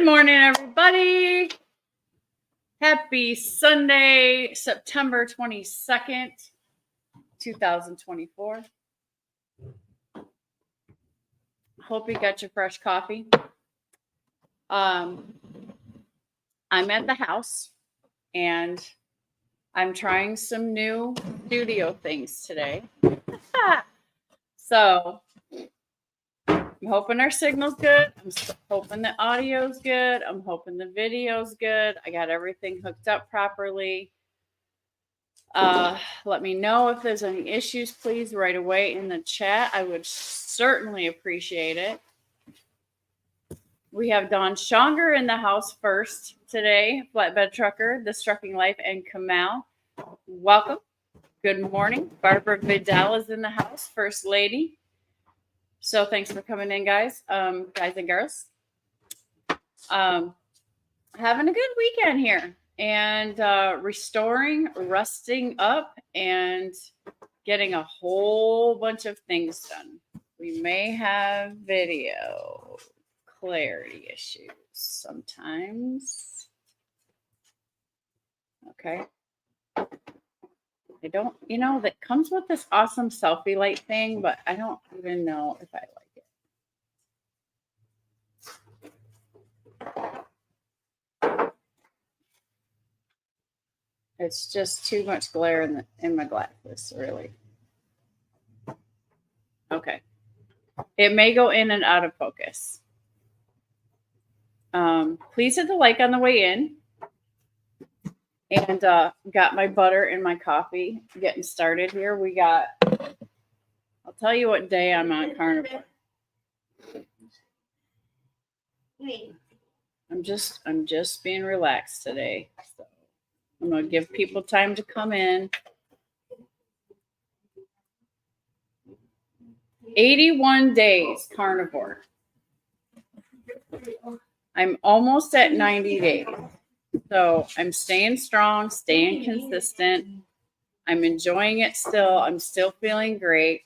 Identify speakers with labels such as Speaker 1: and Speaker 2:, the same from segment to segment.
Speaker 1: morning, everybody. Happy Sunday, September 22nd, 2024. Hope you got your fresh coffee. I'm at the house and I'm trying some new studio things today. So I'm hoping our signal's good. I'm hoping the audio's good. I'm hoping the video's good. I got everything hooked up properly. Let me know if there's any issues, please, right away in the chat. I would certainly appreciate it. We have Don Schonger in the house first today, Flatbed Trucker, This Trucking Life, and Kamal. Welcome. Good morning. Barbara Vidal is in the house, First Lady. So thanks for coming in, guys and girls. Having a good weekend here and resting up and getting a whole bunch of things done. We may have video clarity issues sometimes. Okay. I don't, that comes with this awesome selfie light thing, but I don't even know if I like it. It's just too much glare in my glasses, really. Okay. It may go in and out of focus. Please hit the like on the way in. And got my butter and my coffee getting started here. I'll tell you what day I'm on carnivore. I'm just being relaxed today. So I'm going to give people time to come in. 81 days carnivore. I'm almost at 90 days. So I'm staying strong, staying consistent. I'm enjoying it still. I'm still feeling great.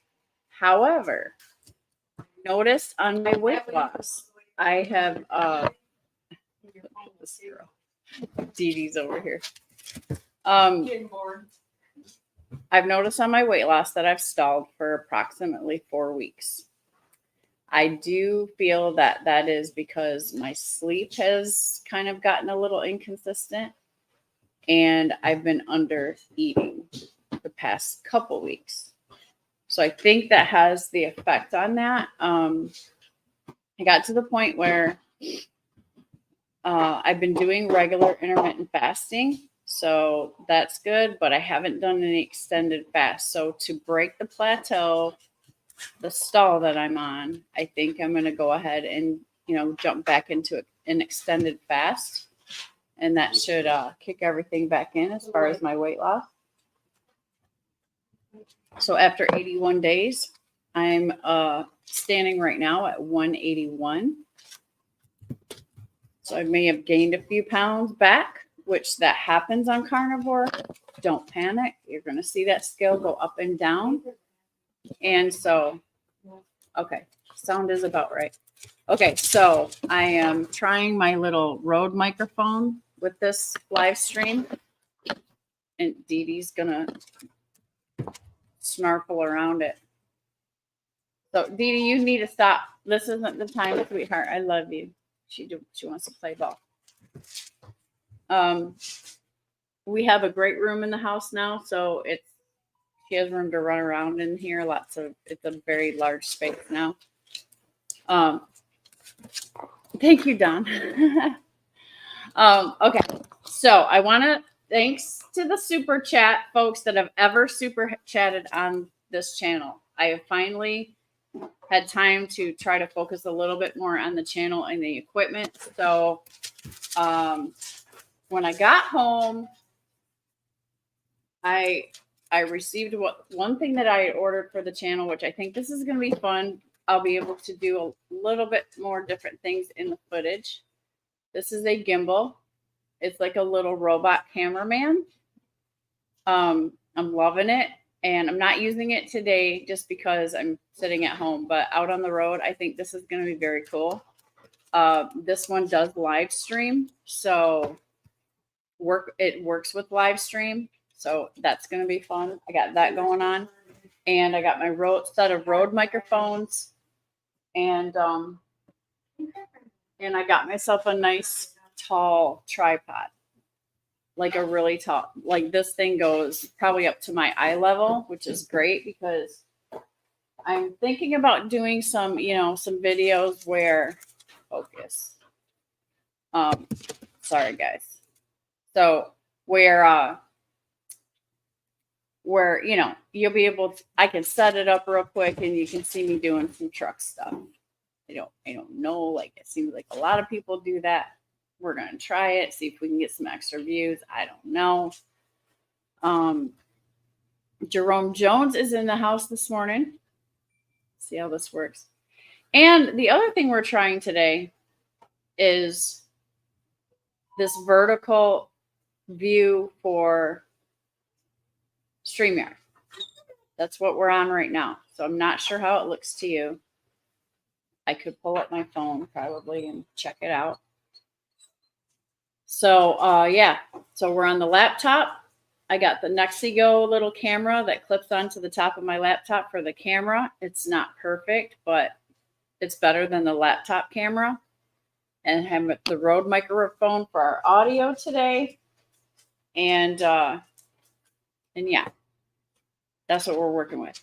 Speaker 1: However, noticed on my weight loss, I have this girl. Dee Dee's over here. I've noticed on my weight loss that I've stalled for approximately 4 weeks. I do feel that is because my sleep has kind of gotten a little inconsistent and I've been under eating the past couple weeks. So I think that has the effect on that. I got to the point where I've been doing regular intermittent fasting. So that's good, but I haven't done any extended fast. So to break the plateau, the stall that I'm on, I think I'm going to go ahead and, jump back into an extended fast. And that should kick everything back in as far as my weight loss. So after 81 days, I'm standing right now at 181. So I may have gained a few pounds back, which that happens on carnivore. Don't panic. You're going to see that scale go up and down. And so, okay, sound is about right. Okay, so I am trying my little Rode microphone with this live stream. And Dee Dee's going to snarfle around it. So, Dee Dee, you need to stop. This isn't the time, sweetheart. I love you. She wants to play ball. We have a great room in the house now, so she has room to run around in here. It's a very large space now. Thank you, Don. Okay, so I want to thanks to the super chat folks that have ever super chatted on this channel. I have finally had time to try to focus a little bit more on the channel and the equipment. So when I got home, I received one thing that I had ordered for the channel, which I think this is going to be fun. I'll be able to do a little bit more different things in the footage. This is a gimbal. It's like a little robot cameraman. I'm loving it. And I'm not using it today just because I'm sitting at home. But out on the road, I think this is going to be very cool. This one does live stream, so it works with live stream, so that's going to be fun. I got that going on, and I got my set of Rode microphones, and I got myself a nice tall tripod, like a really tall. Like this thing goes probably up to my eye level, which is great because I'm thinking about doing some videos where focus. Sorry guys. So where you'll be able to, I can set it up real quick and you can see me doing some truck stuff. I don't know, like it seems like a lot of people do that. We're gonna try it, see if we can get some extra views. I don't know. Jerome Jones is in the house this morning. See how this works. And the other thing we're trying today is this vertical view for Streamyard. That's what we're on right now. So I'm not sure how it looks to you. I could pull up my phone probably and check it out. So yeah, so we're on the laptop. I got the CSC Go little camera that clips onto the top of my laptop for the camera. It's not perfect, but it's better than the laptop camera. And have the Rode microphone for our audio today. And yeah, that's what we're working with.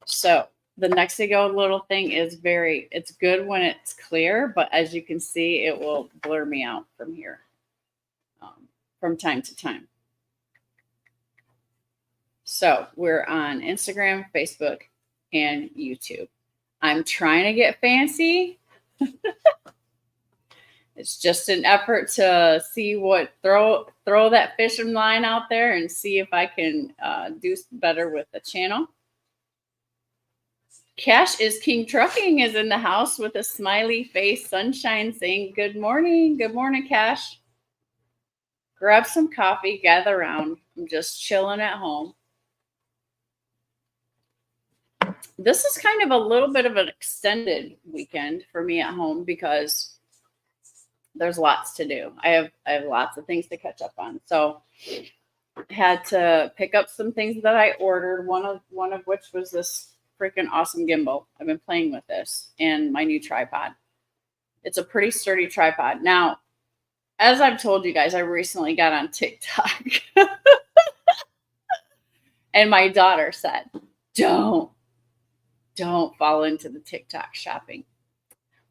Speaker 1: So the CSC Go little thing is it's good when it's clear, but as you can see, it will blur me out from here from time to time. So we're on Instagram, Facebook, and YouTube. I'm trying to get fancy. It's just an effort to see throw that fishing line out there and see if I can do better with the channel. Cash is King Trucking is in the house with a smiley face, sunshine, saying good morning. Good morning, Cash. Grab some coffee, gather around. I'm just chilling at home. This is kind of a little bit of an extended weekend for me at home because there's lots to do. I have lots of things to catch up on. So I had to pick up some things that I ordered. One of which was this freaking awesome gimbal. I've been playing with this and my new tripod. It's a pretty sturdy tripod. Now, as I've told you guys, I recently got on TikTok. And my daughter said, don't fall into the TikTok shopping.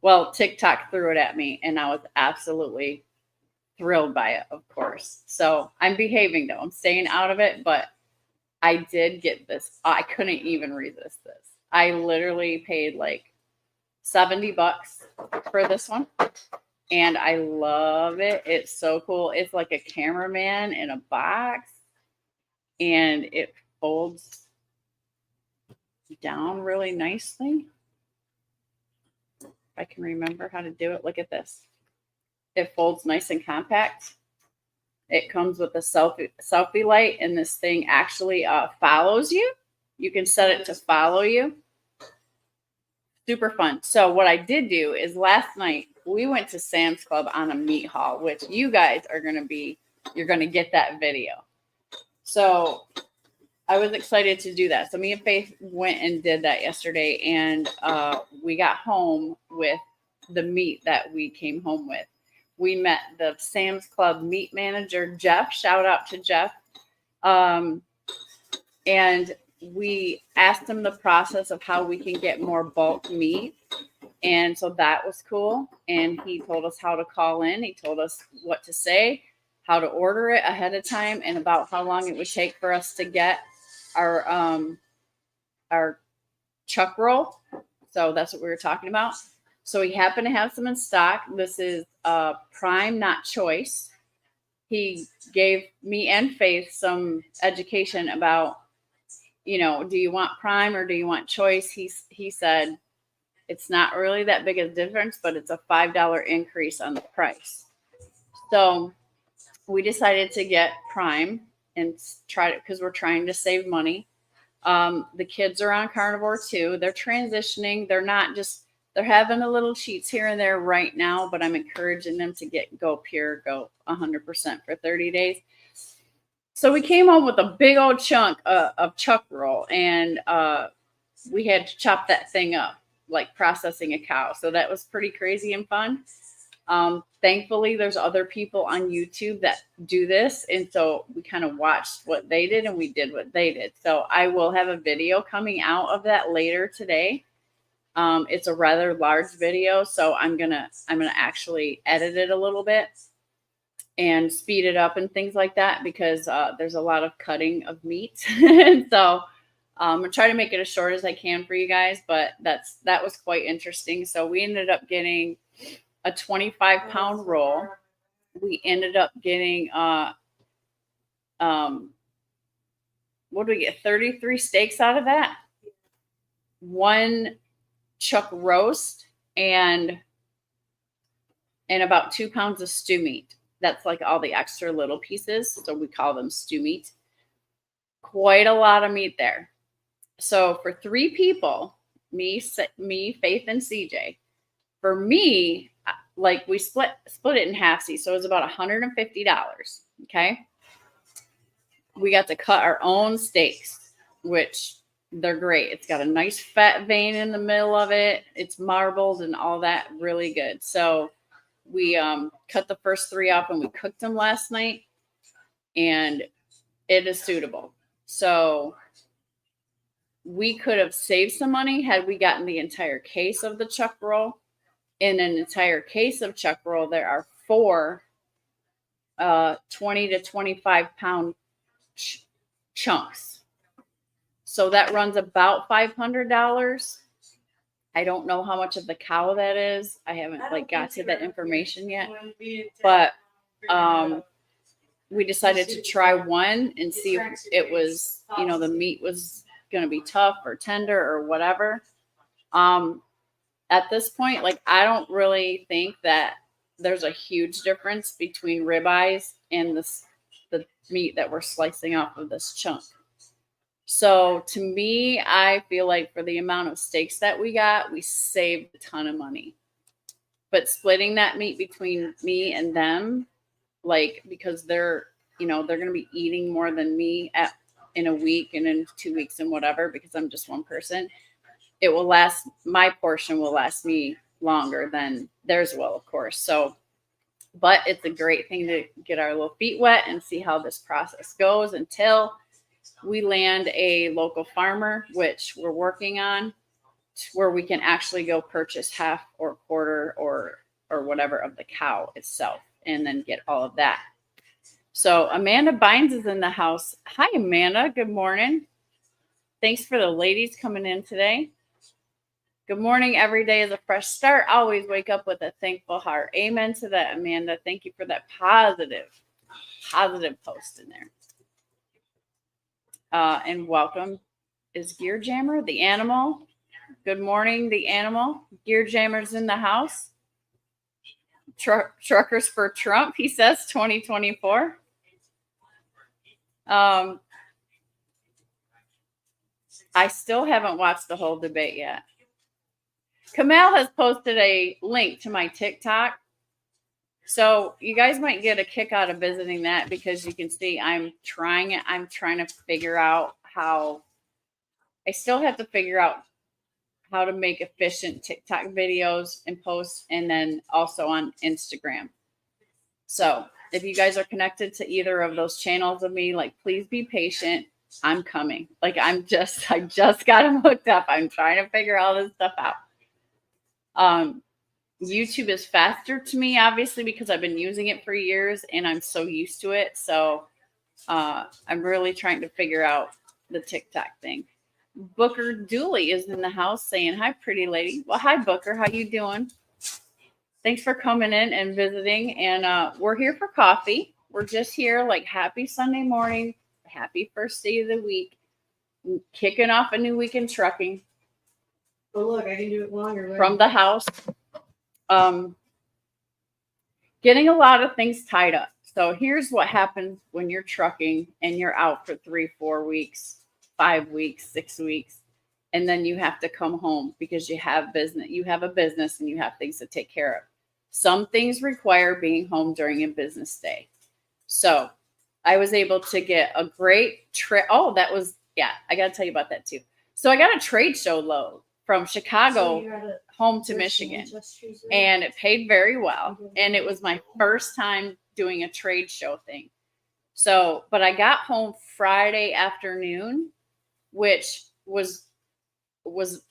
Speaker 1: Well, TikTok threw it at me and I was absolutely thrilled by it, of course. So I'm behaving though. I'm staying out of it, but I did get this. I couldn't even resist this. I literally paid like $70 for this one. And I love it. It's so cool. It's like a cameraman in a box. And it folds down really nicely. If I can remember how to do it. Look at this. It folds nice and compact. It comes with a selfie light, and this thing actually follows you. You can set it to follow you. Super fun. So what I did do is last night we went to Sam's Club on a meat haul, which you guys are going to you're going to get that video. So I was excited to do that. So me and Faith went and did that yesterday, and we got home with the meat that we came home with. We met the Sam's Club meat manager, Jeff. Shout out to Jeff. And we asked him the process of how we can get more bulk meat. And so that was cool. And he told us how to call in. He told us what to say, how to order it ahead of time, and about how long it would take for us to get our chuck roll. So that's what we were talking about. So we happen to have some in stock. This is Prime, not Choice. He gave me and Faith some education about, do you want Prime or do you want Choice? He said it's not really that big a difference, but it's a $5 increase on the price. So we decided to get Prime and try it because we're trying to save money. The kids are on carnivore too. They're transitioning. They're not just They're having a little cheats here and there right now, but I'm encouraging them to go pure, go 100% for 30 days. So we came home with a big old chunk of chuck roll, and we had to chop that thing up like processing a cow. So that was pretty crazy and fun. Thankfully, there's other people on YouTube that do this. And so we kind of watched what they did and we did what they did. So I will have a video coming out of that later today. It's a rather large video. So I'm going to actually edit it a little bit and speed it up and things like that, because there's a lot of cutting of meat. And so I'm going to try to make it as short as I can for you guys, but that was quite interesting. So we ended up getting a 25-pound roll. We ended up getting what do we get? 33 steaks out of that. 1 chuck roast and about 2 pounds of stew meat. That's like all the extra little pieces. So we call them stew meat. Quite a lot of meat there. So for 3 people, me, Faith, and CJ, for me, like we split it in half. So it was about $150. Okay. We got to cut our own steaks, which they're great. It's got a nice fat vein in the middle of it. It's marbled and all that, really good. So we cut the first 3 up and we cooked them last night, and it is suitable. So we could have saved some money had we gotten the entire case of the chuck roll. In an entire case of chuck roll, there are 4 20 to 25 pound chunks. So that runs about $500. I don't know how much of the cow that is. I haven't got to that information yet. But we decided to try one and see if it was, the meat was going to be tough or tender or whatever. At this point, I don't really think that there's a huge difference between ribeyes and the meat that we're slicing off of this chunk. So to me, I feel like for the amount of steaks that we got, we saved a ton of money. But splitting that meat between me and them, because they're going to be eating more than me in a week and in 2 weeks and whatever, because I'm just one person. My portion will last me longer than theirs will, of course. So, but it's a great thing to get our little feet wet and see how this process goes until we land a local farmer, which we're working on, where we can actually go purchase half or quarter or whatever of the cow itself and then get all of that. So Amanda Bynes is in the house. Hi, Amanda. Good morning. Thanks for the ladies coming in today. Good morning. Every day is a fresh start. Always wake up with a thankful heart. Amen to that, Amanda. Thank you for that positive post in there. And welcome is Gear Jammer, the animal. Good morning, the animal. Gear Jammer's in the house. Truckers for Trump, he says, 2024. I still haven't watched the whole debate yet. Kamal has posted a link to my TikTok. So you guys might get a kick out of visiting that, because you can see I'm trying it. I'm trying to figure out how to make efficient TikTok videos and posts, and then also on Instagram. So if you guys are connected to either of those channels of me, please be patient. I'm coming. I just got them hooked up. I'm trying to figure all this stuff out. YouTube is faster to me, obviously, because I've been using it for years and I'm so used to it. So I'm really trying to figure out the TikTok thing. Booker Dooley is in the house saying, hi, pretty lady. Well, hi, Booker. How you doing? Thanks for coming in and visiting. And we're here for coffee. We're just here happy Sunday morning. Happy first day of the week. Kicking off a new week in trucking.
Speaker 2: Oh, look, I can do it longer. Right?
Speaker 1: From the house. Getting a lot of things tied up. So here's what happens when you're trucking and you're out for 3-4 weeks, 5 weeks, 6 weeks. and then you have to come home because you have a business and you have things to take care of. Some things require being home during a business day. So I was able to get a great trip. Oh, I got to tell you about that too. So I got a trade show load from Chicago home to Michigan, and it paid very well. And it was my first time doing a trade show thing. So, but I got home Friday afternoon, which was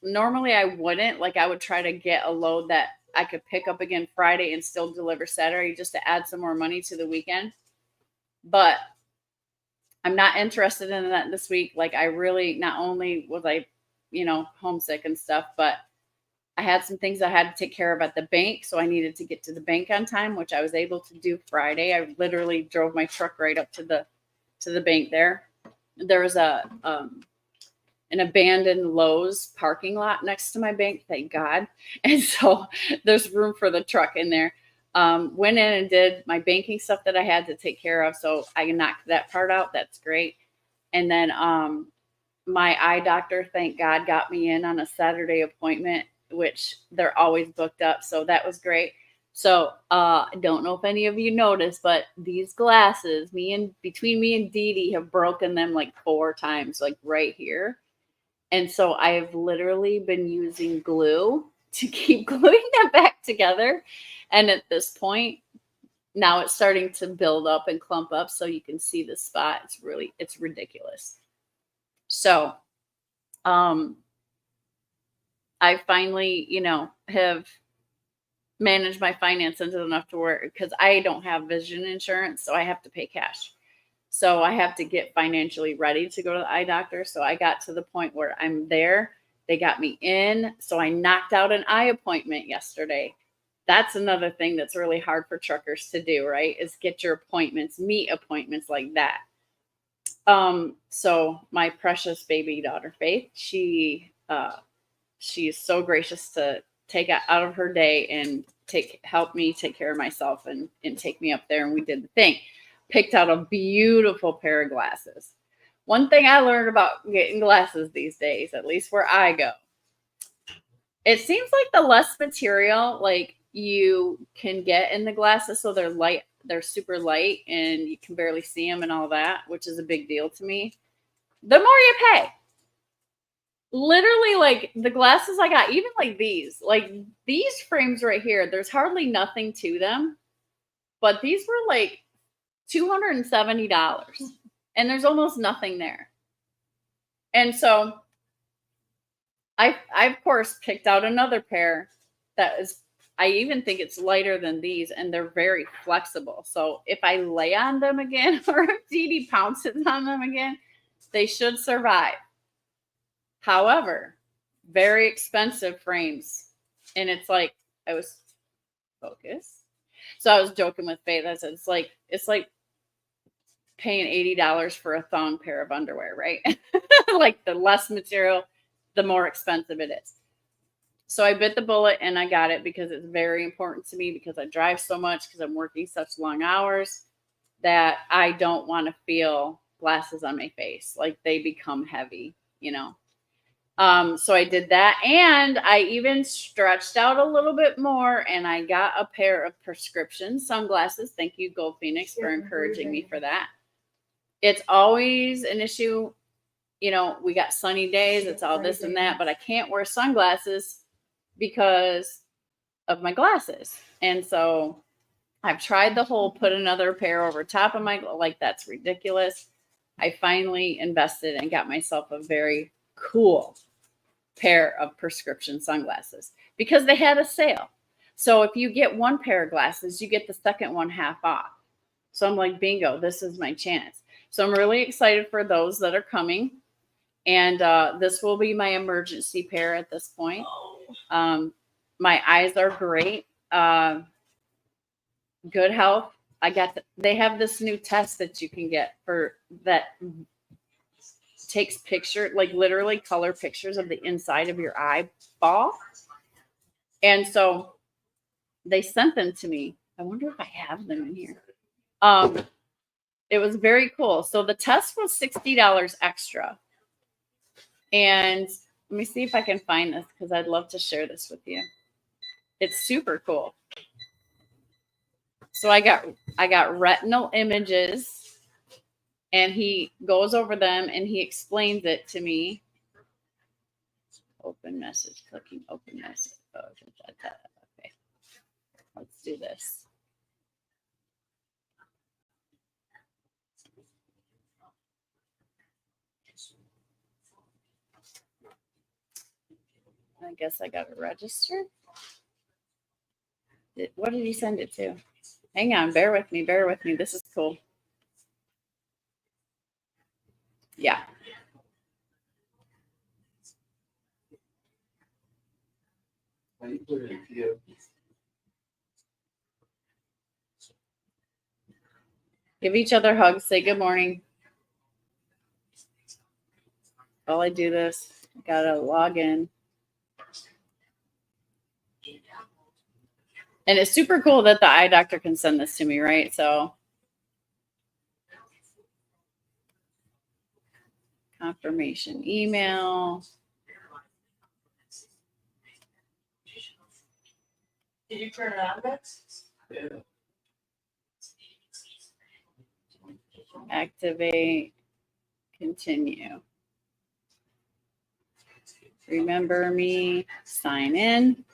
Speaker 1: normally I wouldn't. Like, I would try to get a load that I could pick up again Friday and still deliver Saturday just to add some more money to the weekend. But I'm not interested in that this week. Like, I really, not only was I, homesick and stuff, but I had some things I had to take care of at the bank. So I needed to get to the bank on time, which I was able to do Friday. I literally drove my truck right up to the bank there. There was an abandoned Lowe's parking lot next to my bank, thank God. And so there's room for the truck in there. Went in and did my banking stuff that I had to take care of. So I knocked that part out. That's great. And then my eye doctor, thank God, got me in on a Saturday appointment, which they're always booked up. So that was great. So I don't know if any of you noticed, but these glasses, between me and Dee Dee have broken them like 4 times, like right here. And so I have literally been using glue to keep gluing them back together. And at this point, now it's starting to build up and clump up. So you can see the spot. It's ridiculous. So, I finally, have managed my finances enough to where, because I don't have vision insurance, so I have to pay cash. So I have to get financially ready to go to the eye doctor. So I got to the point where I'm there. They got me in. So I knocked out an eye appointment yesterday. That's another thing that's really hard for truckers to do, right? Is get your appointments, meet appointments like that. So my precious baby daughter, Faith, she is so gracious to take out of her day and help me take care of myself and take me up there. And we did the thing. Picked out a beautiful pair of glasses. One thing I learned about getting glasses these days, at least where I go, it seems like the less material like you can get in the glasses, so they're light, they're super light, and you can barely see them and all that, which is a big deal to me. The more you pay. Literally, like the glasses I got, even like these frames right here, there's hardly nothing to them, but these were like $270, and there's almost nothing there. And so I of course picked out another pair that is, I even think it's lighter than these, and they're very flexible. So if I lay on them again, or if Dee Dee pounces on them again, they should survive. However, very expensive frames. And it's like, I was focused. So I was joking with Faith. I said, it's like paying $80 for a thong pair of underwear, right? Like, the less material, the more expensive it is. So I bit the bullet and I got it because it's very important to me, because I drive so much, because I'm working such long hours, that I don't want to feel glasses on my face. Like, they become heavy, So I did that, and I even stretched out a little bit more, and I got a pair of prescription sunglasses. Thank you, Gold Phoenix, for encouraging me for that. It's always an issue. We got sunny days. It's all this and that, but I can't wear sunglasses because of my glasses. And so I've tried the whole put another pair over top of my, like, that's ridiculous. I finally invested and got myself a very cool pair of prescription sunglasses because they had a sale. So if you get one pair of glasses, you get the second one half off. So I'm like, bingo, this is my chance. So I'm really excited for those that are coming. And this will be my emergency pair at this point. My eyes are great. Good health. They have this new test that you can get for that takes literally color pictures of the inside of your eyeball. And so they sent them to me. I wonder if I have them in here. It was very cool. So the test was $60 extra. And Let me see if I can find this because I'd love to share this with you. It's super cool. So I got retinal images, and he goes over them and he explains it to me. Open message, clicking open message. Oh, okay. Let's do this. I guess I got to register. What did he send it to? Hang on, bear with me. This is cool. Yeah. Give each other hugs. Say good morning. While I do this, I gotta log in. And it's super cool that the eye doctor can send this to me, right? So confirmation email.
Speaker 2: Did you turn it on, Bets?
Speaker 3: Yeah.
Speaker 1: Activate. Continue. Remember me. Sign in.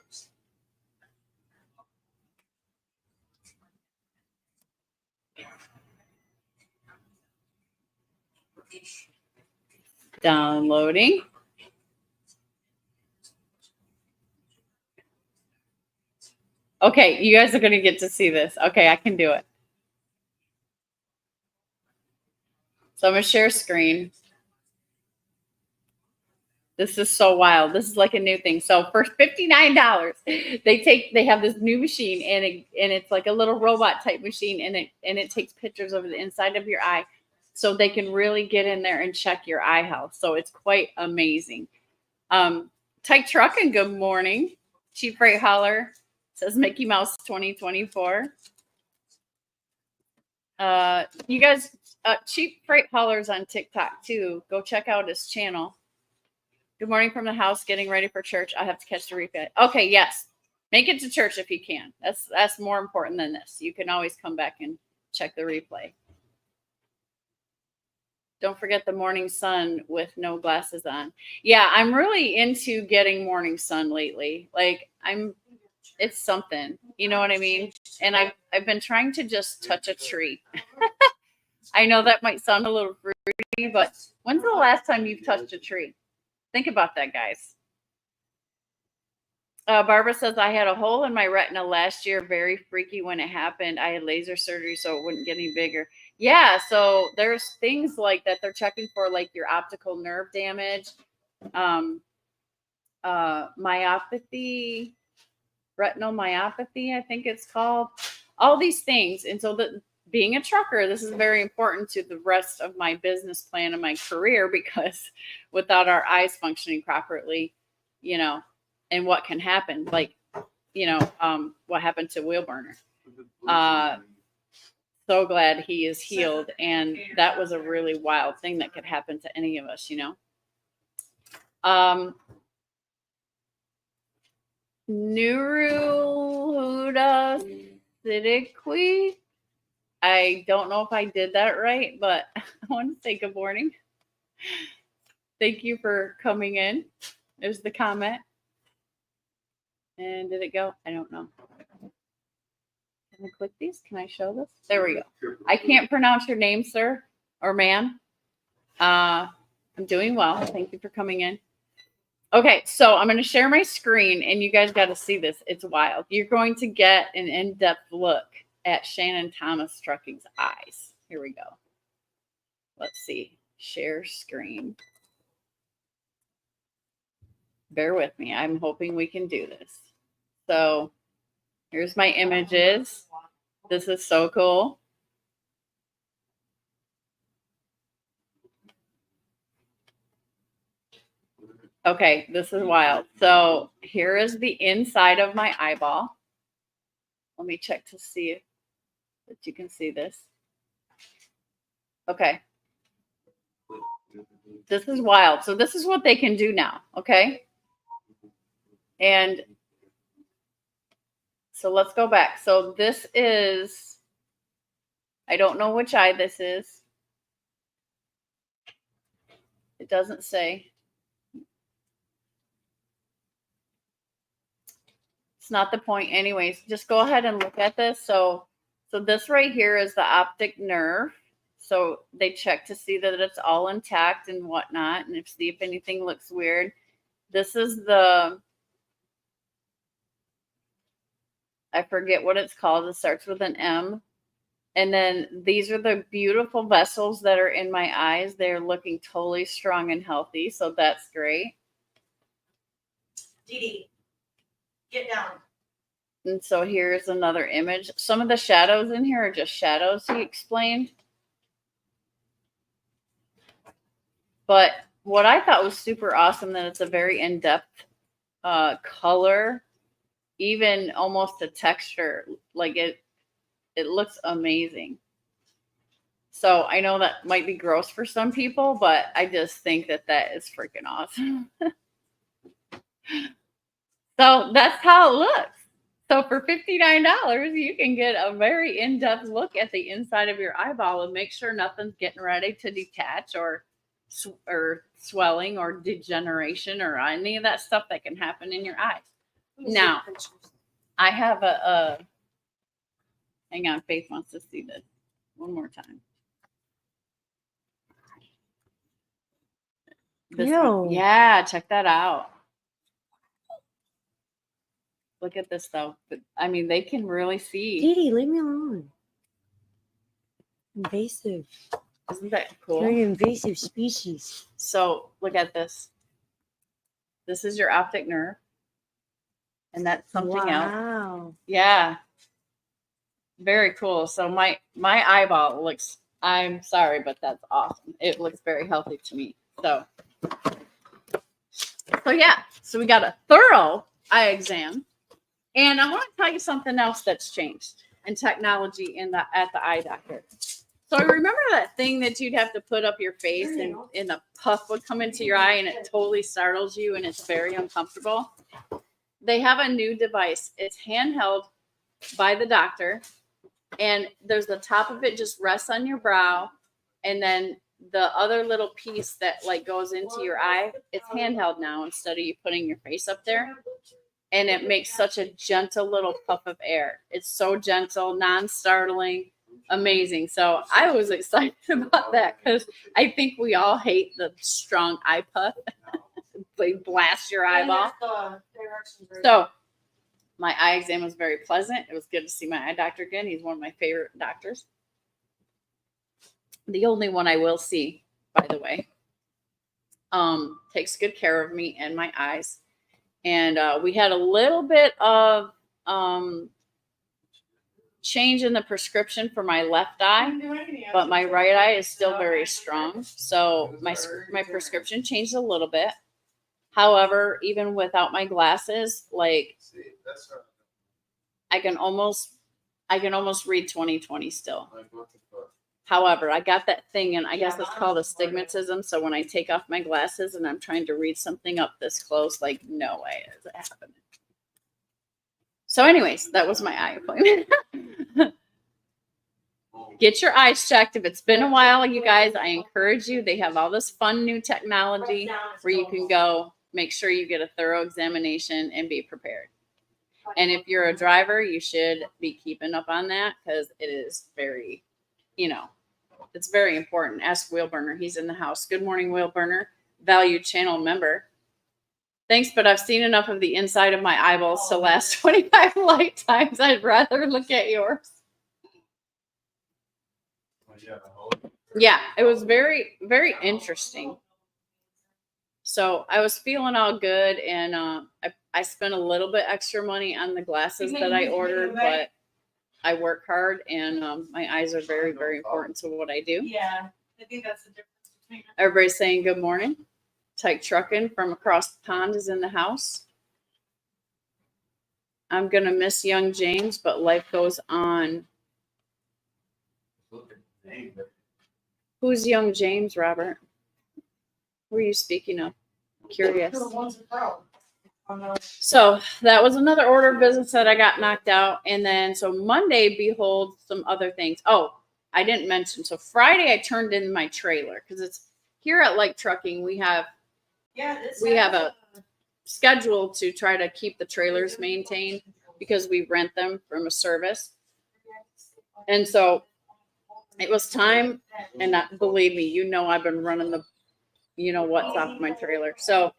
Speaker 1: Downloading. Okay, you guys are going to get to see this. Okay, I can do it. So I'm going to share screen. This is so wild. This is like a new thing. So for $59, they have this new machine, and it's like a little robot type machine, and it takes pictures of the inside of your eye, so they can really get in there and check your eye health. So it's quite amazing. Tyke Truck, and good morning. Cheap Freight Hauler says Mickey Mouse 2024. You guys, Cheap Freight Haulers on TikTok too. Go check out his channel. Good morning from the house, getting ready for church. I have to catch the replay. Okay, yes. Make it to church if you can. That's more important than this. You can always come back and check the replay. Don't forget the morning sun with no glasses on. Yeah, I'm really into getting morning sun lately. Like it's something. You know what I mean? And I've been trying to just touch a tree. I know that might sound a little fruity, but when's the last time you've touched a tree? Think about that, guys. Barbara says, I had a hole in my retina last year. Very freaky when it happened. I had laser surgery, so it wouldn't get any bigger. Yeah, so there's things like that they're checking for, like your optical nerve damage, myopathy, retinal myopathy, I think it's called. All these things. And so being a trucker, this is very important to the rest of my business plan and my career, because without our eyes functioning properly, you know, and what can happen, like, you know, what happened to Wheelburner. So glad he is healed. And that was a really wild thing that could happen to any of us, you know. Nuruhuda Siddiqui. I don't know if I did that right, but I want to say good morning. Thank you for coming in. There's the comment. And did it go? I don't know. Can I click these? Can I show this? There we go. I can't pronounce your name, sir or ma'am. I'm doing well. Thank you for coming in. Okay, so I'm going to share my screen, and you guys got to see this. It's wild. You're going to get an in-depth look at Shannon Thomas Trucking's eyes. Here we go. Let's see. Share screen. Bear with me. I'm hoping we can do this. So here's my images. This is so cool. Okay, this is wild. So here is the inside of my eyeball. Let me check to see if you can see this. Okay. This is wild. So this is what they can do now, okay? And so let's go back. So this is, I don't know which eye this is. It doesn't say. It's not the point anyways. Just go ahead and look at this. So this right here is the optic nerve. So they check to see that it's all intact and whatnot, and see if anything looks weird. This is the, I forget what it's called. It starts with an M. And then these are the beautiful vessels that are in my eyes. They're looking totally strong and healthy. So that's great.
Speaker 2: Dee Dee, get down.
Speaker 1: And so here's another image. Some of the shadows in here are just shadows, he explained. But what I thought was super awesome, that it's a very in-depth color, even almost a texture. Like it looks amazing. So I know that might be gross for some people, but I just think that is freaking awesome. So that's how it looks. So for $59, you can get a very in-depth look at the inside of your eyeball and make sure nothing's getting ready to detach or swelling or degeneration or any of that stuff that can happen in your eyes. Now, I have hang on, Faith wants to see this one more time. This one, yeah, check that out. Look at this though. I mean, they can really see.
Speaker 3: Dee Dee, leave me alone. Invasive.
Speaker 1: Isn't that cool?
Speaker 3: Very invasive species.
Speaker 1: So look at this. This is your optic nerve. And that's something else.
Speaker 3: Wow.
Speaker 1: Yeah. Very cool. So my eyeball looks, I'm sorry, but that's awesome. It looks very healthy to me. So yeah. So we got a thorough eye exam. And I want to tell you something else that's changed in technology at the eye doctor. So remember that thing that you'd have to put up your face and the puff would come into your eye and it totally startles you and it's very uncomfortable? They have a new device. It's handheld by the doctor, and there's the top of it just rests on your brow, and then the other little piece that like goes into your eye, it's handheld now instead of you putting your face up there. And it makes such a gentle little puff of air. It's so gentle, non-startling, amazing. So I was excited about that because I think we all hate the strong eye puff. They blast your eyeball. So my eye exam was very pleasant. It was good to see my eye doctor again. He's one of my favorite doctors. The only one I will see, by the way. Takes good care of me and my eyes. And we had a little bit of change in the prescription for my left eye, but my right eye is still very strong. So my prescription changed a little bit. However, even without my glasses, like I can almost read 20/20 still. However, I got that thing, and I guess it's called astigmatism. So when I take off my glasses and I'm trying to read something up this close, like, no way is it happening. So anyways, that was my eye appointment. Get your eyes checked. If it's been a while, you guys, I encourage you. They have all this fun new technology where you can go make sure you get a thorough examination and be prepared. And if you're a driver, you should be keeping up on that because it is very, it's very important. Ask Wheelburner. He's in the house. Good morning, Wheelburner. Valued channel member. Thanks, but I've seen enough of the inside of my eyeballs to last 25 lifetimes. I'd rather look at yours. Yeah, it was very, very interesting. So I was feeling all good, and I spent a little bit extra money on the glasses that I ordered, but I work hard, and my eyes are very, very important to what I do.
Speaker 2: Yeah, I think that's the difference between.
Speaker 1: Everybody's saying good morning. Tyke Truckin' from across the pond is in the house. I'm going to miss young James, but life goes on. Who's young James, Robert? were you speaking of? Curious.
Speaker 2: The ones in Pro.
Speaker 1: So that was another order of business that I got knocked out. And then, so Monday beholds some other things. Oh, I didn't mention. So Friday, I turned in my trailer because it's here at Like Trucking. We have a schedule to try to keep the trailers maintained because we rent them from a service. And so it was time. And believe me, I've been running what's off my trailer. So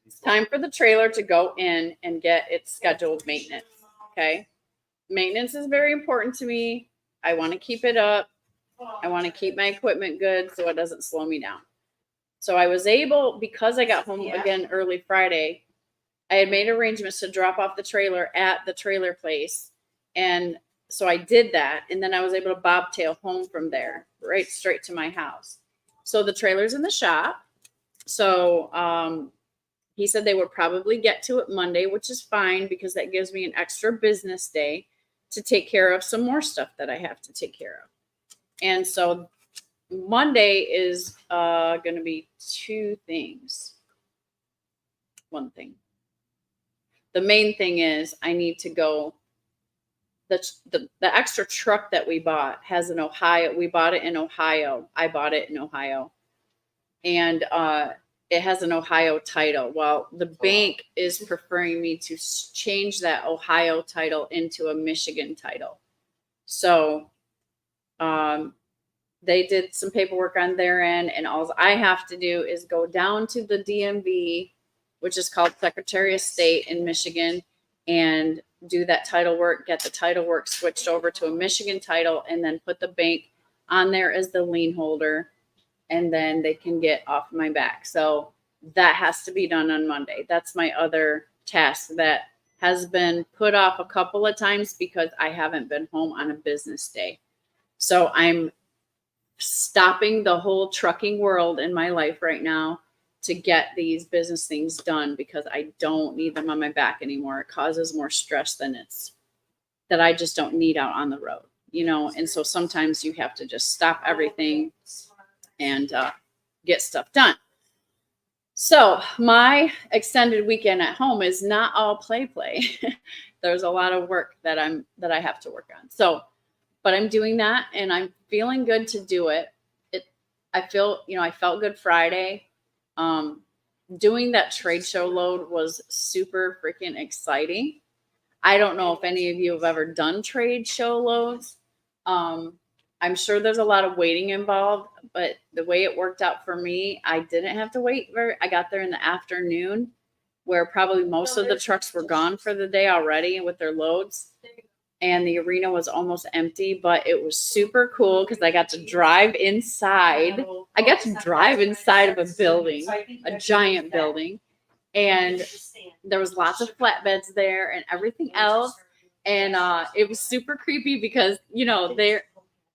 Speaker 1: it's time for the trailer to go in and get its scheduled maintenance. Okay. Maintenance is very important to me. I want to keep it up. I want to keep my equipment good so it doesn't slow me down. So I was able, because I got home again early Friday, I had made arrangements to drop off the trailer at the trailer place. And so I did that. And then I was able to bobtail home from there, right straight to my house. So the trailer's in the shop. So he said they would probably get to it Monday, which is fine because that gives me an extra business day to take care of some more stuff that I have to take care of. And so Monday is going to be two things. One thing. The main thing is I need to go. The extra truck that we bought has an Ohio. We bought it in Ohio. I bought it in Ohio. And it has an Ohio title. Well, the bank is preferring me to change that Ohio title into a Michigan title. So they did some paperwork on their end, and all I have to do is go down to the DMV, which is called Secretary of State in Michigan, and do that title work, get the title work switched over to a Michigan title, and then put the bank on there as the lien holder, and then they can get off my back. So that has to be done on Monday. That's my other task that has been put off a couple of times because I haven't been home on a business day. So I'm stopping the whole trucking world in my life right now to get these business things done because I don't need them on my back anymore. It causes more stress than that I just don't need out on the road, and so sometimes you have to just stop everything and get stuff done. So my extended weekend at home is not all play. There's a lot of work that I have to work on. So, but I'm doing that and I'm feeling good to do it. I felt good Friday. Doing that trade show load was super freaking exciting. I don't know if any of you have ever done trade show loads. I'm sure there's a lot of waiting involved, but the way it worked out for me, I didn't have to wait. I got there in the afternoon where probably most of the trucks were gone for the day already with their loads. And the arena was almost empty, but it was super cool because I got to drive inside. I got to drive inside of a building, a giant building. And there was lots of flatbeds there and everything else. And it was super creepy because,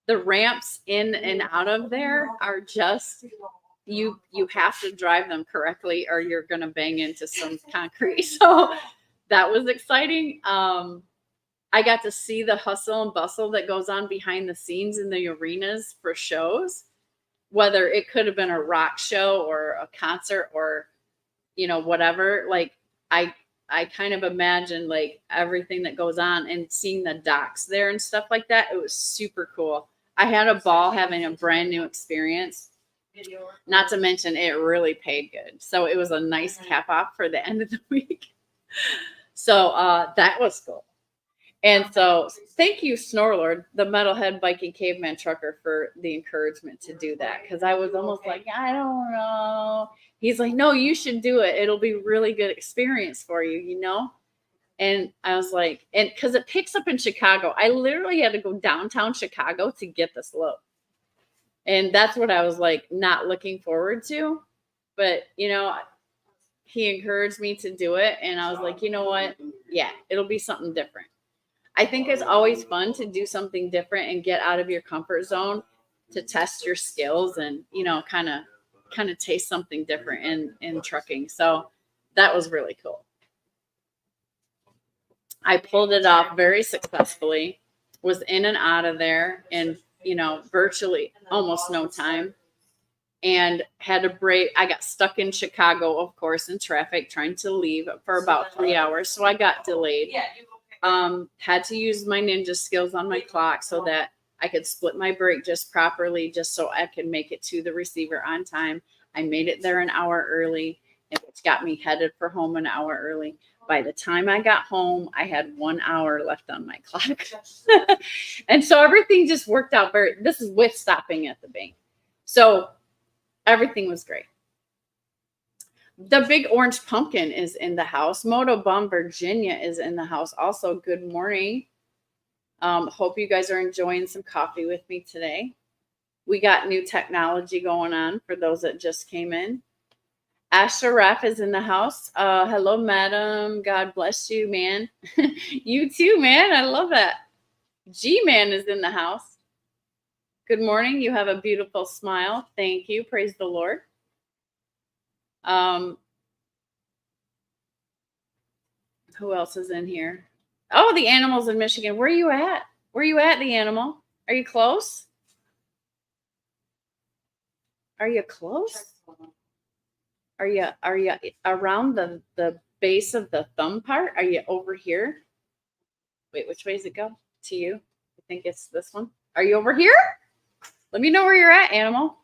Speaker 1: the ramps in and out of there are just, you have to drive them correctly or you're going to bang into some concrete. So that was exciting. I got to see the hustle and bustle that goes on behind the scenes in the arenas for shows, whether it could have been a rock show or a concert or, whatever. Like I kind of imagine like everything that goes on and seeing the docks there and stuff like that. It was super cool. I had a ball having a brand new experience. Not to mention it really paid good. So it was a nice cap off for the end of the week. So that was cool. And so thank you, Snorlord, the metalhead biking caveman trucker, for the encouragement to do that. Because I was almost like, I don't know. He's like, no, you should do it. It'll be a really good experience for you, And I was like, and because it picks up in Chicago. I literally had to go downtown Chicago to get this load. And that's what I was like, not looking forward to. But, he encouraged me to do it. And I was like, you know what? Yeah, it'll be something different. I think it's always fun to do something different and get out of your comfort zone to test your skills and, kind of taste something different in trucking. So that was really cool. I pulled it off very successfully, was in and out of there in, virtually almost no time. and had a break. I got stuck in Chicago, of course, in traffic, trying to leave for about 3 hours. So I got delayed.
Speaker 2: Yeah, you okay.
Speaker 1: Had to use my ninja skills on my clock so that I could split my break just properly, just so I could make it to the receiver on time. I made it there an hour early, which got me headed for home an hour early. By the time I got home, I had 1 hour left on my clock. And so everything just worked out this is with stopping at the bank. So everything was great. The big orange pumpkin is in the house. Moto Bum Virginia is in the house. Also, good morning. Hope you guys are enjoying some coffee with me today. We got new technology going on for those that just came in. Ashraf is in the house. Hello, madam. God bless you, man. You too, man. I love that. G-Man is in the house. Good morning. You have a beautiful smile. Thank you. Praise the Lord. Who else is in here? Oh, the animals in Michigan. Where are you at? Where are you at, the animal? Are you close? Are you close? Are you around the base of the thumb part? Are you over here? Wait, which way does it go? To you? I think it's this one. Are you over here? Let me know where you're at, animal.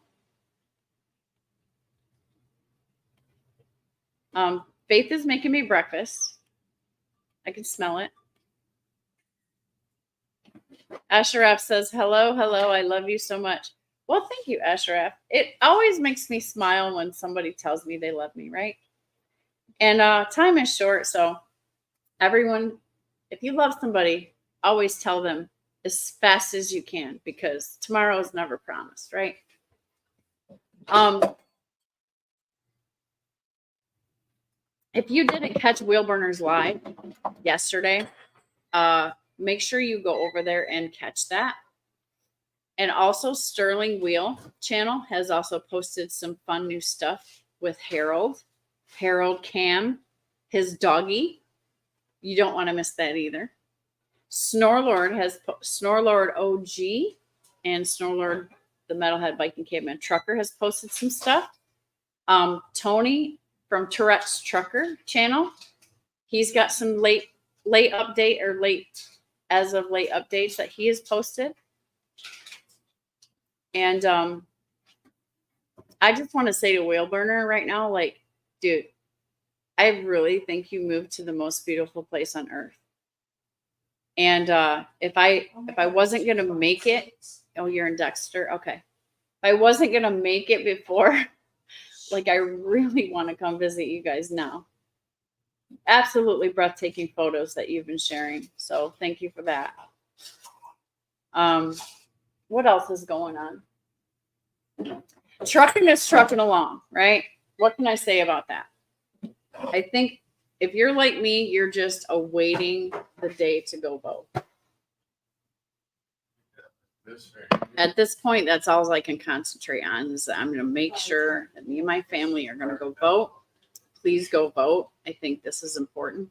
Speaker 1: Faith is making me breakfast. I can smell it. Ashraf says, hello, I love you so much. Well, thank you, Ashraf. It always makes me smile when somebody tells me they love me, right? And time is short, so everyone, if you love somebody, always tell them as fast as you can, because tomorrow is never promised, right? If you didn't catch Wheel Burners Live yesterday, make sure you go over there and catch that. And also Sterling Wheel channel has also posted some fun new stuff with Harold Cam, his doggy. You don't want to miss that either. Snorlord Snorlord OG and Snorlord, the Metalhead Biking Caveman Trucker, has posted some stuff. Tony from Tourette's Trucker channel, he's got some late update or late updates that he has posted. And I just want to say to Wheel Burner right now, like, dude, I really think you moved to the most beautiful place on earth. And if I wasn't gonna make it, oh, you're in Dexter, okay. If I wasn't gonna make it before, like, I really want to come visit you guys now. Absolutely breathtaking photos that you've been sharing. So thank you for that. What else is going on? Trucking is trucking along, right? What can I say about that? I think if you're like me, you're just awaiting the day to go vote. At this point, that's all I can concentrate on, is that I'm going to make sure that me and my family are going to go vote. Please go vote. I think this is important.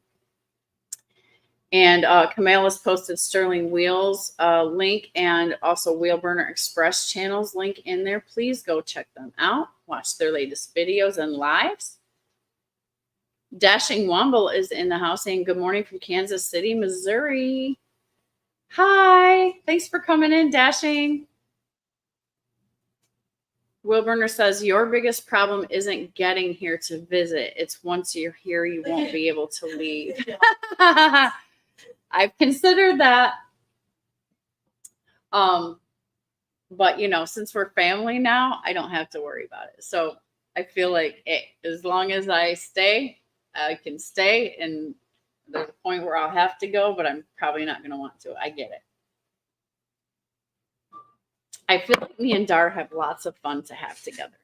Speaker 1: And Camille has posted Sterling Wheels link and also Wheel Burner Express channels link in there. Please go check them out. Watch their latest videos and lives. Dashing Womble is in the house saying good morning from Kansas City, Missouri. Hi. Thanks for coming in, Dashing. Will Burner says, your biggest problem isn't getting here to visit. It's once you're here, you won't be able to leave. I've considered that. But, you know, since we're family now, I don't have to worry about it. So I feel like as long as I stay, I can stay. And there's a point where I'll have to go, but I'm probably not going to want to. I get it. I feel like me and Dar have lots of fun to have together.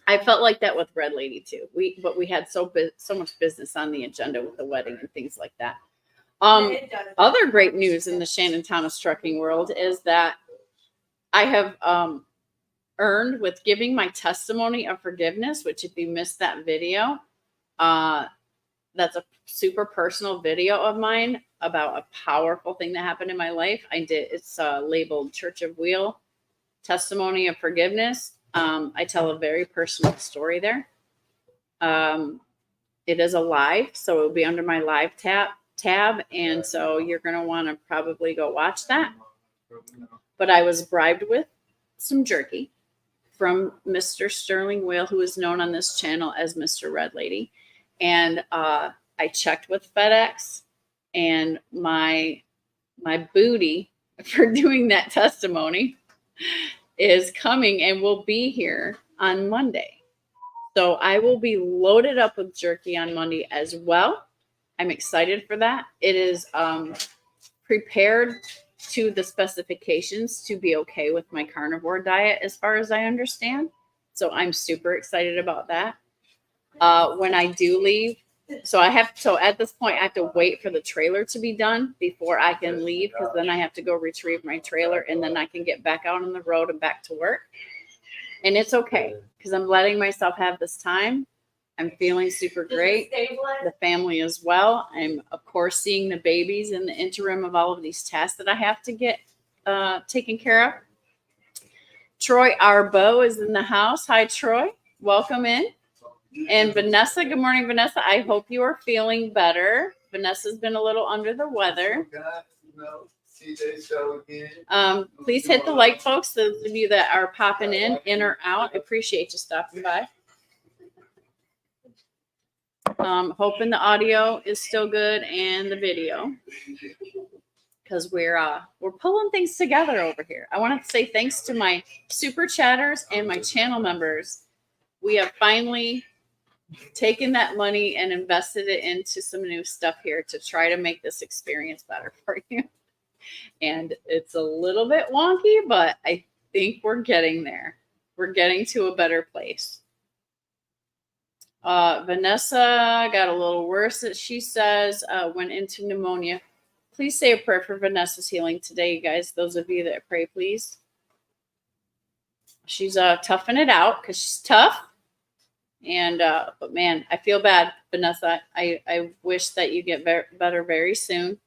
Speaker 1: I felt like that with Red Lady too. But we had so much business on the agenda with the wedding and things like that. Other great news in the Shannon Thomas trucking world is that I have earned with giving my testimony of forgiveness, which if you missed that video, that's a super personal video of mine about a powerful thing that happened in my life. It's labeled Church of Wheel Testimony of Forgiveness. I tell a very personal story there. It is a live, so it will be under my live tab. And so you're going to want to probably go watch that. But I was bribed with some jerky from Mr. Sterling Whale, who is known on this channel as Mr. Red Lady. And I checked with FedEx, and my booty for doing that testimony is coming and will be here on Monday. So I will be loaded up with jerky on Monday as well. I'm excited for that. It is prepared to the specifications to be okay with my carnivore diet, as far as I understand. So I'm super excited about that. When I do leave, so at this point, I have to wait for the trailer to be done before I can leave, because then I have to go retrieve my trailer, and then I can get back out on the road and back to work. And it's okay, because I'm letting myself have this time. I'm feeling super great. The family as well. I'm, of course, seeing the babies in the interim of all of these tests that I have to get taken care of. Troy Arbo is in the house. Hi, Troy. Welcome in. And Vanessa, good morning, Vanessa. I hope you are feeling better. Vanessa's been a little under the weather. Please hit the like, folks. Those of you that are popping in or out, I appreciate you stopping by. Hoping the audio is still good and the video, because we're pulling things together over here. I want to say thanks to my super chatters and my channel members. We have finally taken that money and invested it into some new stuff here to try to make this experience better for you. And it's a little bit wonky, but I think we're getting there. We're getting to a better place. Vanessa got a little worse, as she says, went into pneumonia. Please say a prayer for Vanessa's healing today, you guys. Those of you that pray, please. She's toughing it out, because she's tough. And but man, I feel bad, Vanessa. I wish that you get better very soon.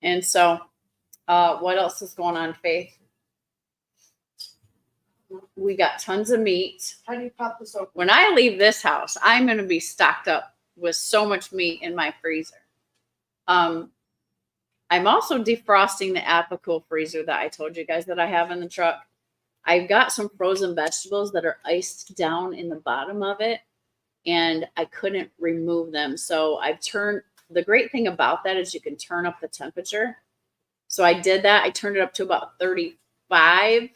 Speaker 1: And so, what else is going on, Faith? We got tons of meat.
Speaker 2: How do you pop this open?
Speaker 1: When I leave this house, I'm going to be stocked up with so much meat in my freezer. I'm also defrosting the Apicool freezer that I told you guys that I have in the truck. I've got some frozen vegetables that are iced down in the bottom of it, and I couldn't remove them. So the great thing about that is you can turn up the temperature. So I did that. I turned it up to about 35.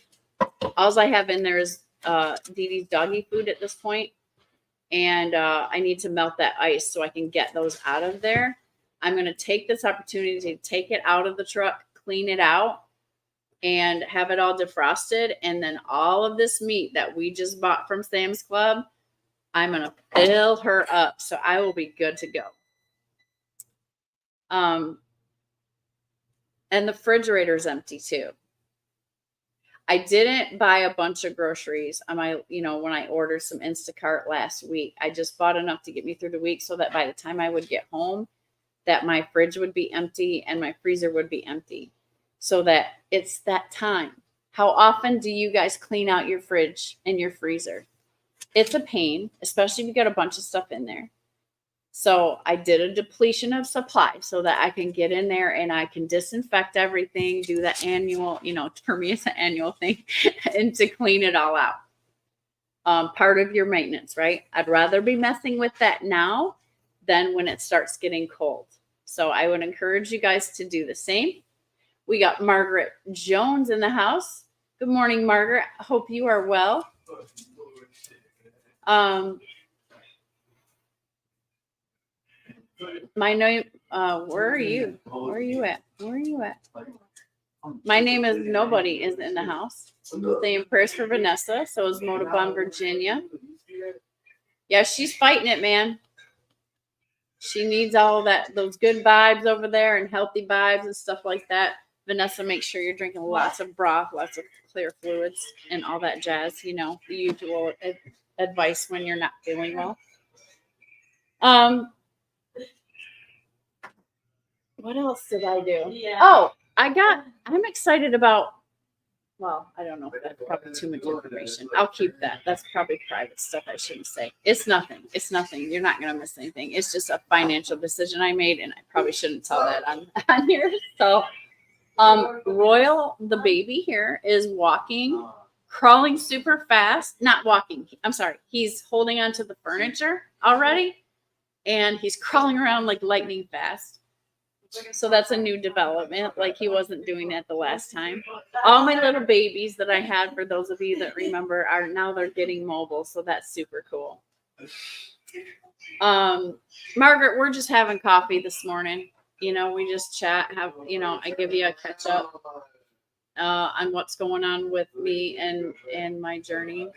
Speaker 1: All I have in there is Dee Dee's doggy food at this point. And I need to melt that ice so I can get those out of there. I'm going to take this opportunity to take it out of the truck, clean it out, and have it all defrosted. And then all of this meat that we just bought from Sam's Club, I'm going to fill her up. So I will be good to go. And the refrigerator's empty too. I didn't buy a bunch of groceries on my, when I ordered some Instacart last week. I just bought enough to get me through the week so that by the time I would get home, that my fridge would be empty and my freezer would be empty. So that it's that time. How often do you guys clean out your fridge and your freezer? It's a pain, especially if you got a bunch of stuff in there. So I did a depletion of supply so that I can get in there and I can disinfect everything, do the annual, for me, it's an annual thing, and to clean it all out. Part of your maintenance, right? I'd rather be messing with that now than when it starts getting cold. So I would encourage you guys to do the same. We got Margaret Jones in the house. Good morning, Margaret. Hope you are well. My name, where are you? Where are you at? Where are you at? My name is Nobody is in the house. Saying prayers for Vanessa. So is Motabon, Virginia. Yeah, she's fighting it, man. She needs all that, those good vibes over there and healthy vibes and stuff like that. Vanessa, make sure you're drinking lots of broth, lots of clear fluids and all that jazz, the usual advice when you're not feeling well. What else did I do? Yeah. Oh, I'm excited about Well, I don't know if that's probably too much information. I'll keep that. That's probably private stuff I shouldn't say. It's nothing. It's nothing. You're not going to miss anything. It's just a financial decision I made, and I probably shouldn't tell that on here. So, Royal, the baby here, is walking, crawling super fast. Not walking. I'm sorry. He's holding onto the furniture already, and he's crawling around like lightning fast. So that's a new development. Like he wasn't doing that the last time. All my little babies that I had, for those of you that remember, are now they're getting mobile. So that's super cool. Margaret, we're just having coffee this morning. You know, we just chat, I give you a catch up on what's going on with me and my journey.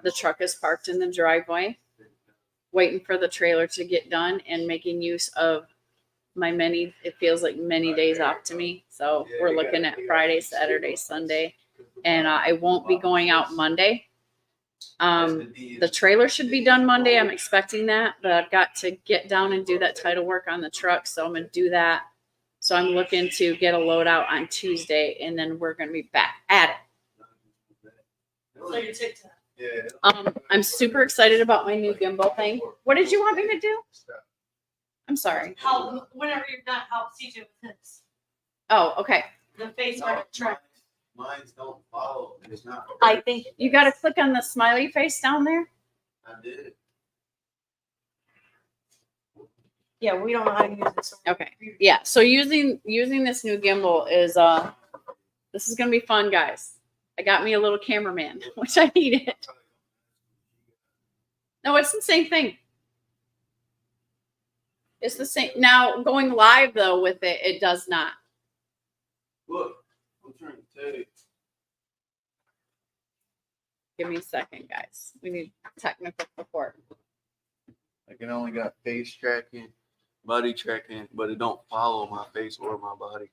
Speaker 1: The truck is parked in the driveway, waiting for the trailer to get done and making use of my it feels like many days off to me. So we're looking at Friday, Saturday, Sunday, and I won't be going out Monday. The trailer should be done Monday. I'm expecting that, but I've got to get down and do that title work on the truck. So I'm going to do that. So I'm looking to get a load out on Tuesday, and then we're going to be back at it.
Speaker 2: So your TikTok.
Speaker 1: I'm super excited about my new gimbal thing. What did you want me to do? I'm sorry.
Speaker 2: Whenever you're done, help CJ with this.
Speaker 1: Oh, okay.
Speaker 2: The face art track.
Speaker 4: Mines don't follow. It's not.
Speaker 1: I think you got to click on the smiley face down there.
Speaker 4: I did.
Speaker 2: Yeah, we don't know how to use this.
Speaker 1: Okay. Yeah. So using this new gimbal is this is gonna be fun, guys. I got me a little cameraman, which I needed. No, it's the same thing. It's the same. Now going live though with it, it does not.
Speaker 4: Look, I'm trying to tell you.
Speaker 1: Give me a second, guys. We need technical support.
Speaker 4: I can only got face tracking, body tracking, but it don't follow my face or my body.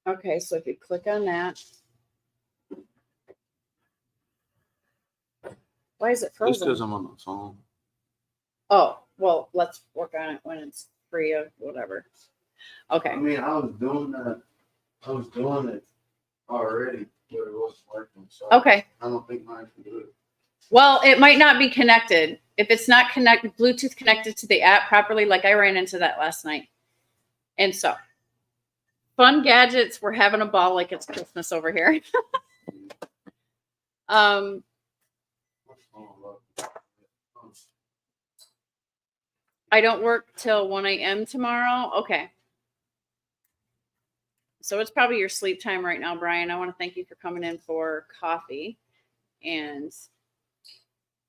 Speaker 1: Okay, so if you click on that. Why is it
Speaker 4: Just
Speaker 1: frozen?
Speaker 4: because I'm on the phone.
Speaker 1: Oh, well, let's work on it when it's free of whatever. Okay.
Speaker 4: I mean, I was doing that. I was doing it already, but it wasn't working. So
Speaker 1: Okay.
Speaker 4: I don't think mine can do it.
Speaker 1: Well, it might not be connected. If it's not connected, Bluetooth connected to the app properly, like I ran into that last night. And so, fun gadgets. We're having a ball like it's Christmas over here. I don't work till 1 a.m. tomorrow. Okay. So it's probably your sleep time right now, Brian. I want to thank you for coming in for coffee. And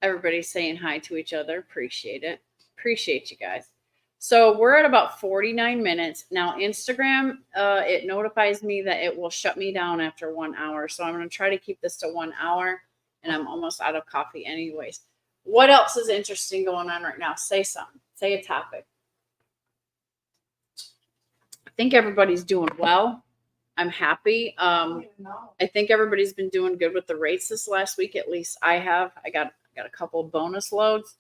Speaker 1: everybody's saying hi to each other. Appreciate it. Appreciate you guys. So we're at about 49 minutes. Now, Instagram, it notifies me that it will shut me down after 1 hour. So I'm going to try to keep this to 1 hour. And I'm almost out of coffee anyways. What else is interesting going on right now? Say something. Say a topic. I think everybody's doing well. I'm happy. I think everybody's been doing good with the rates this last week. At least I have. I got a couple bonus loads,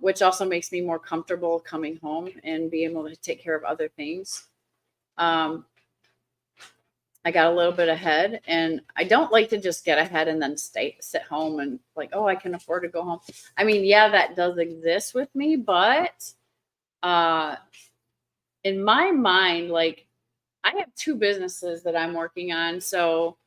Speaker 1: which also makes me more comfortable coming home and being able to take care of other things. I got a little bit ahead, and I don't like to just get ahead and then sit home and like, oh, I can afford to go home. I mean, yeah, that does exist with me, but in my mind, like I have 2 businesses that I'm working on, so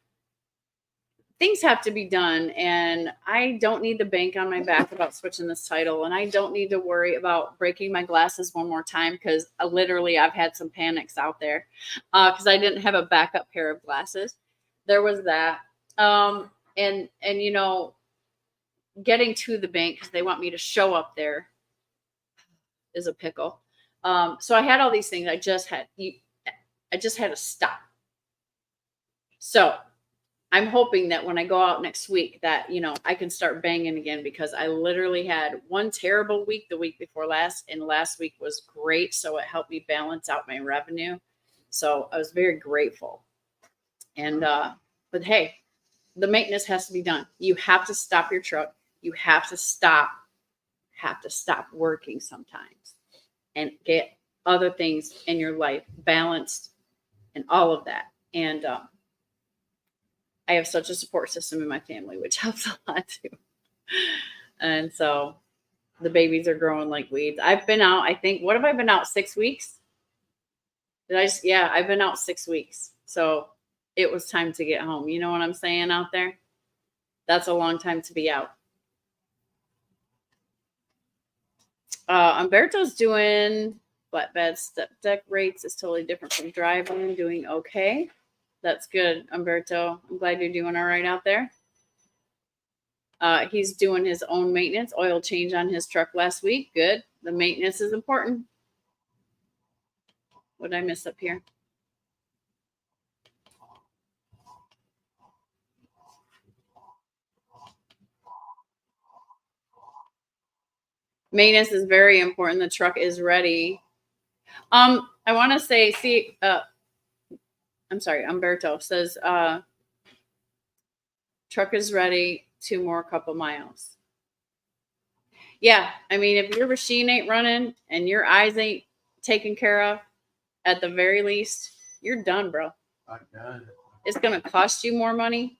Speaker 1: things have to be done, and I don't need the bank on my back about switching this title, and I don't need to worry about breaking my glasses one more time because literally I've had some panics out there because I didn't have a backup pair of glasses. There was that, and you know, getting to the bank because they want me to show up there is a pickle. So I had all these things. I just had to stop. So I'm hoping that when I go out next week that, you know, I can start banging again because I literally had one terrible week the week before last, and last week was great. So it helped me balance out my revenue. So I was very grateful. And, but hey, the maintenance has to be done. You have to stop your truck. You have to stop working sometimes and get other things in your life balanced and all of that. And I have such a support system in my family, which helps a lot too. And so the babies are growing like weeds. I've been out, I think, what have I been out? 6 weeks? I've been out 6 weeks. So it was time to get home. You know what I'm saying out there? That's a long time to be out. Umberto's doing flatbed step deck rates is totally different from driving. Doing okay. That's good, Umberto. I'm glad you're doing all right out there. He's doing his own maintenance, oil change on his truck last week. Good. The maintenance is important. What did I miss up here? Maintenance is very important. The truck is ready. I want to say, I'm sorry, Umberto says, truck is ready, 2 more couple miles. Yeah, I mean, if your machine ain't running and your eyes ain't taken care of, at the very least, you're done, bro.
Speaker 4: I'm done.
Speaker 1: It's going to cost you more money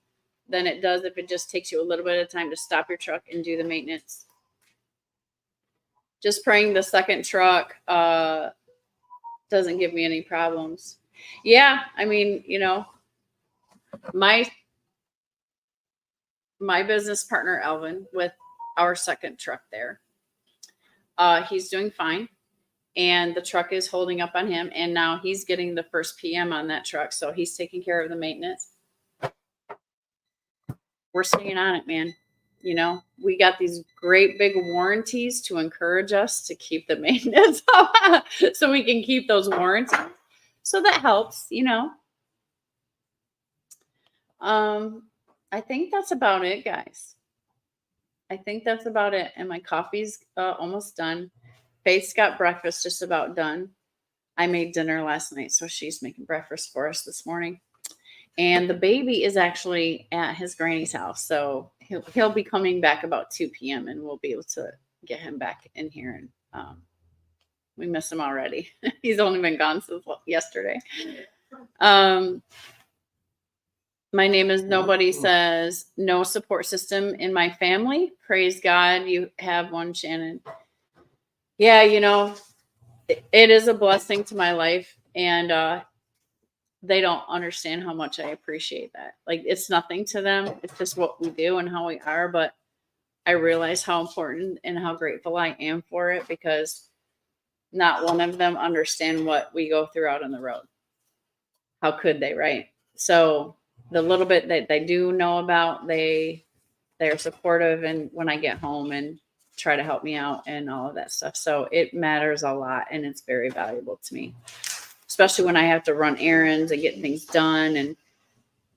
Speaker 1: than it does if it just takes you a little bit of time to stop your truck and do the maintenance. Just praying the second truck doesn't give me any problems. Yeah, I mean, you know, my business partner, Elvin, with our second truck there, he's doing fine. And the truck is holding up on him. And now he's getting the first PM on that truck. So he's taking care of the maintenance. We're staying on it, man. You know, we got these great big warranties to encourage us to keep the maintenance up so we can keep those warranties. So that helps, you know. I think that's about it, guys. I think that's about it. And my coffee's almost done. Faith's got breakfast just about done. I made dinner last night, so she's making breakfast for us this morning. And the baby is actually at his granny's house, so he'll be coming back about 2 p.m. and we'll be able to get him back in here. And we miss him already. He's only been gone since yesterday. My name is Nobody says no support system in my family. Praise God, you have one, Shannon. Yeah, you know, it is a blessing to my life, and they don't understand how much I appreciate that. Like, it's nothing to them. It's just what we do and how we are. But I realize how important and how grateful I am for it, because not one of them understand what we go through out on the road. How could they, right? So the little bit that they do know about, they're supportive, and when I get home and try to help me out and all of that stuff. So it matters a lot, and it's very valuable to me, especially when I have to run errands and get things done and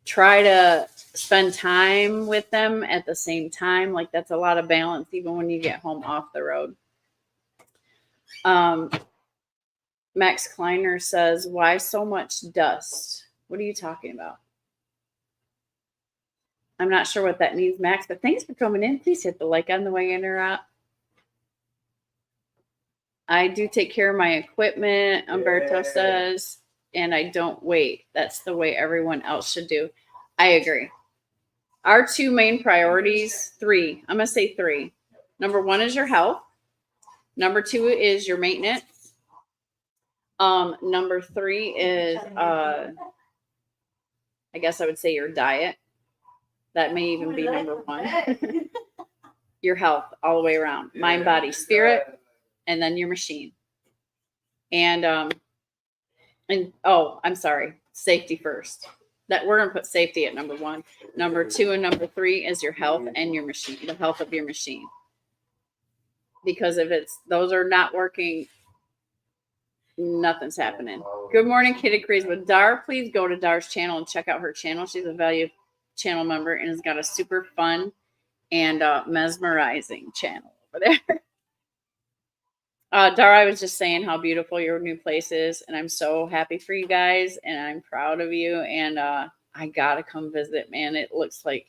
Speaker 1: try to spend time with them at the same time. Like, that's a lot of balance, even when you get home off the road. Max Kleiner says, why so much dust? What are you talking about? I'm not sure what that means, Max, but thanks for coming in. Please hit the like on the way in or out. I do take care of my equipment, Umberto says, and I don't wait. That's the way everyone else should do. I agree. Our 2 main priorities, 3. I'm going to say 3. Number 1 is your health. Number 2 is your maintenance. Number 3 is, I guess I would say, your diet. That may even be number 1. Your health all the way around. Mind, body, spirit. And then your machine. And I'm sorry, safety first. That we're gonna put safety at number 1. Number 2 and number 3 is your health and your machine, the health of your machine. Because if those are not working, nothing's happening. Good morning, Kitty Crease. With Dar, please go to Dar's channel and check out her channel. She's a value channel member and has got a super fun and mesmerizing channel over there. Dara, I was just saying how beautiful your new place is, and I'm so happy for you guys, and I'm proud of you. And I gotta come visit, man. It looks like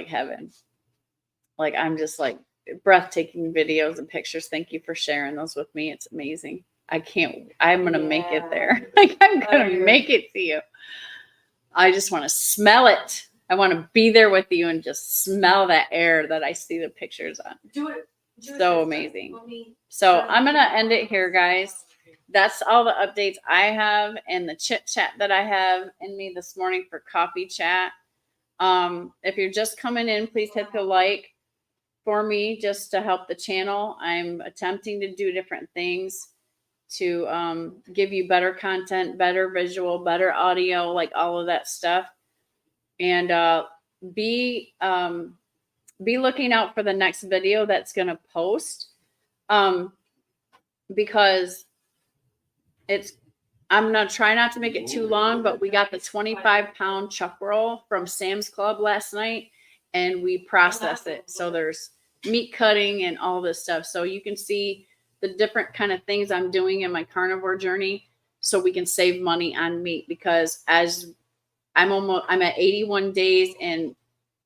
Speaker 1: heaven. Like, I'm just like breathtaking videos and pictures. Thank you for sharing those with me. It's amazing. I'm going to make it there. Like, I'm going to make it to you. I just want to smell it. I want to be there with you and just smell that air that I see the pictures on.
Speaker 2: Do it.
Speaker 1: So amazing. So I'm going to end it here, guys. That's all the updates I have and the chit chat that I have in me this morning for coffee chat. If you're just coming in, please hit the like for me just to help the channel. I'm attempting to do different things to give you better content, better visual, better audio, like all of that stuff. And be looking out for the next video that's going to post, because I'm going to try not to make it too long, but we got the 25-pound chuck roll from Sam's Club last night and we process it. So there's meat cutting and all this stuff. So you can see the different kind of things I'm doing in my carnivore journey so we can save money on meat, because as I'm at 81 days and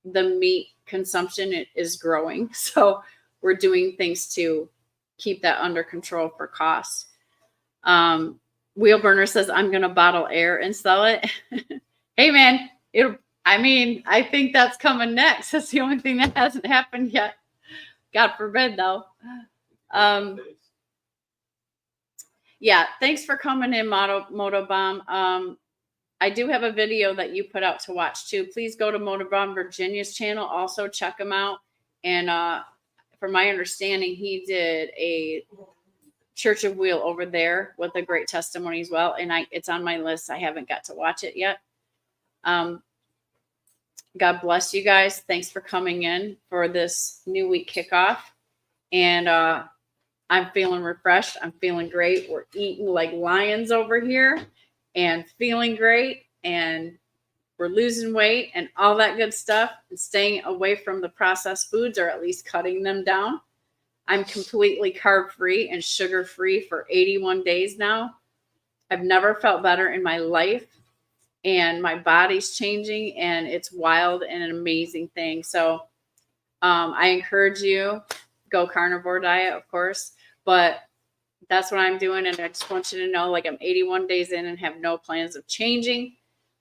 Speaker 1: the meat consumption is growing. So we're doing things to keep that under control for costs. Wheel Burner says, I'm going to bottle air and sell it. Hey man, I think that's coming next. That's the only thing that hasn't happened yet. God forbid though. Yeah. Thanks for coming in, Motobomb. I do have a video that you put out to watch too. Please go to Motobomb Virginia's channel. Also check him out. And, from my understanding, he did a Church of Wheel over there with a great testimony as well. And it's on my list. I haven't got to watch it yet. God bless you guys. Thanks for coming in for this new week kickoff. And I'm feeling refreshed. I'm feeling great. We're eating like lions over here and feeling great. And we're losing weight and all that good stuff and staying away from the processed foods, or at least cutting them down. I'm completely carb free and sugar free for 81 days now. I've never felt better in my life, and my body's changing, and it's wild and an amazing thing. So I encourage you, go carnivore diet, of course, but that's what I'm doing. And I just want you to know, like, I'm 81 days in and have no plans of changing.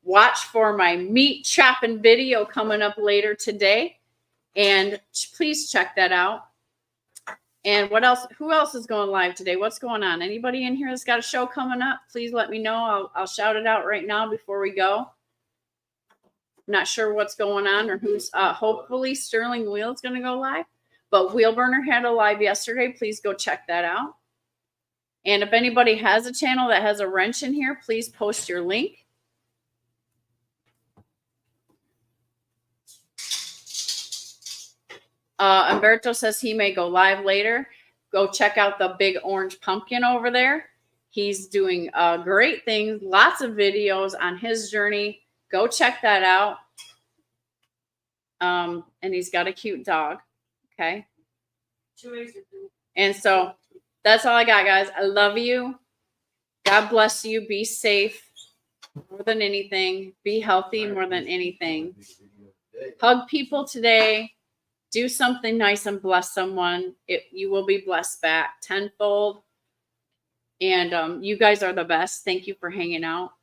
Speaker 1: Watch for my meat chopping video coming up later today, and please check that out. And what else? Who else is going live today? What's going on? Anybody in here that's got a show coming up? Please let me know. I'll shout it out right now before we go. I'm not sure what's going on or who's. Hopefully Sterling Wheel is going to go live, but Wheel Burner had a live yesterday. Please go check that out. And if anybody has a channel that has a wrench in here, please post your link. Umberto says he may go live later. Go check out the big orange pumpkin over there. He's doing great things, lots of videos on his journey. Go check that out. And he's got a cute dog. Okay. And so that's all I got, guys. I love you. God bless you. Be safe more than anything. Be healthy more than anything. Hug people today. Do something nice and bless someone. You will be blessed back tenfold. And you guys are the best. Thank you for hanging out.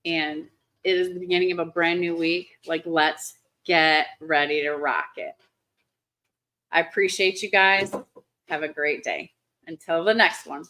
Speaker 1: And it is the beginning of a brand new week. Like, let's get ready to rock it. I appreciate you guys. Have a great day. Until the next one.